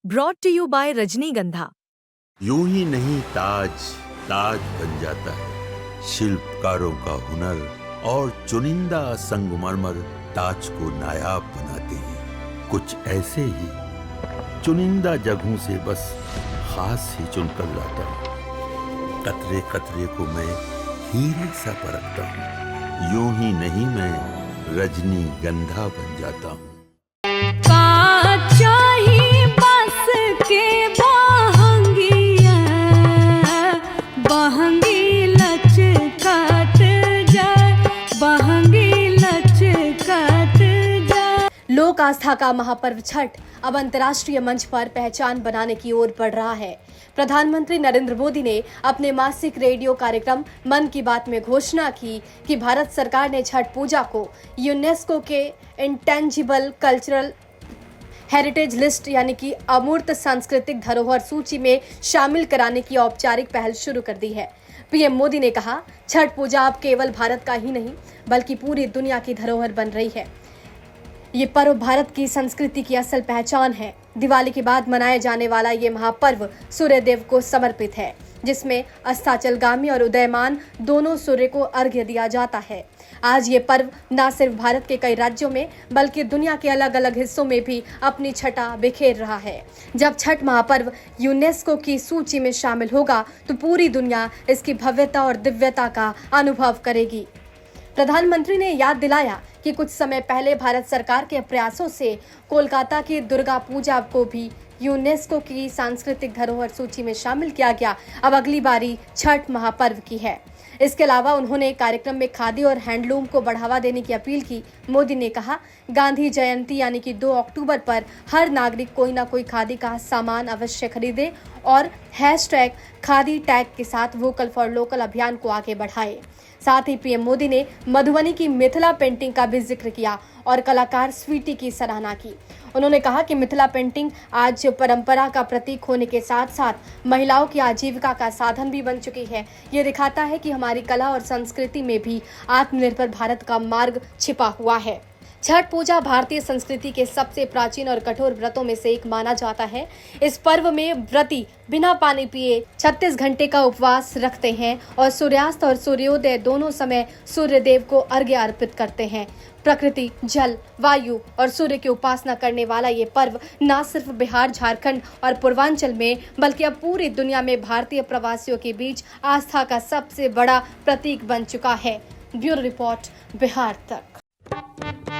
Brought two you by रजनीगंधा। यूं ही नहीं ताज ताज बन जाता है, शिल्पकारों का हुनर और चुनिंदा संगमरमर ताज को नायाब बनाते हैं। कुछ ऐसे ही चुनिंदा जगहों से बस खास ही चुनकर लाता हूँ। कतरे कतरे को मैं हीरे सा परखता हूँ। यूं ही नहीं मैं रजनीगंधा बन जाता हूँ। लोक आस्था का महापर्व छठ अब अंतर्राष्ट्रीय मंच पर पहचान बनाने की ओर बढ़ रहा है। प्रधानमंत्री नरेंद्र मोदी ने अपने मासिक रेडियो कार्यक्रम मन की बात में घोषणा की कि भारत सरकार ने छठ पूजा को यूनेस्को के इंटेंजिबल कल्चरल हेरिटेज लिस्ट यानी कि अमूर्त सांस्कृतिक धरोहर सूची में शामिल कराने की औपचारिक पहल शुरू कर दी है। पीएम मोदी ने कहा, छठ पूजा अब केवल भारत का ही नहीं बल्कि पूरी दुनिया की धरोहर बन रही है। ये पर्व भारत की संस्कृति की असल पहचान है। दिवाली के बाद मनाया जाने वाला ये महापर्व सूर्यदेव को समर्पित है, जिसमें अस्ताचलगामी और उदयमान दोनों सूर्य को अर्घ्य दिया जाता है। आज ये पर्व न सिर्फ भारत के कई राज्यों में बल्कि दुनिया के अलग अलग हिस्सों में भी अपनी छटा बिखेर रहा है। जब छठ महापर्व यूनेस्को की सूची में शामिल होगा तो पूरी दुनिया इसकी भव्यता और दिव्यता का अनुभव करेगी। प्रधानमंत्री ने याद दिलाया कि कुछ समय पहले भारत सरकार के प्रयासों से कोलकाता की दुर्गा पूजा को भी यूनेस्को की सांस्कृतिक धरोहर सूची में शामिल किया गया। अब अगली बारी छठ महापर्व की है। इसके अलावा उन्होंने कार्यक्रम में खादी और हैंडलूम को बढ़ावा देने की अपील की। मोदी ने कहा, गांधी जयंती यानी कि 2 अक्टूबर पर हर नागरिक कोई ना कोई खादी का सामान अवश्य खरीदे और #खादी टैग के साथ वोकल फॉर लोकल अभियान को आगे बढ़ाए। साथ ही पीएम मोदी ने मधुबनी की मिथिला पेंटिंग का भी जिक्र किया और कलाकार स्वीटी की सराहना की। उन्होंने कहा कि मिथिला पेंटिंग आज परंपरा का प्रतीक होने के साथ साथ महिलाओं की आजीविका का साधन भी बन चुकी है। ये दिखाता है कि हमारी कला और संस्कृति में भी आत्मनिर्भर भारत का मार्ग छिपा हुआ है। छठ पूजा भारतीय संस्कृति के सबसे प्राचीन और कठोर व्रतों में से एक माना जाता है। इस पर्व में व्रती बिना पानी पिए 36 घंटे का उपवास रखते हैं और सूर्यास्त और सूर्योदय दोनों समय सूर्यदेव को अर्घ्य अर्पित करते हैं। प्रकृति, जल, वायु और सूर्य की उपासना करने वाला ये पर्व न सिर्फ बिहार, झारखंड और पूर्वांचल में बल्कि अब पूरी दुनिया में भारतीय प्रवासियों के बीच आस्था का सबसे बड़ा प्रतीक बन चुका है। ब्यूरो रिपोर्ट, बिहार तक।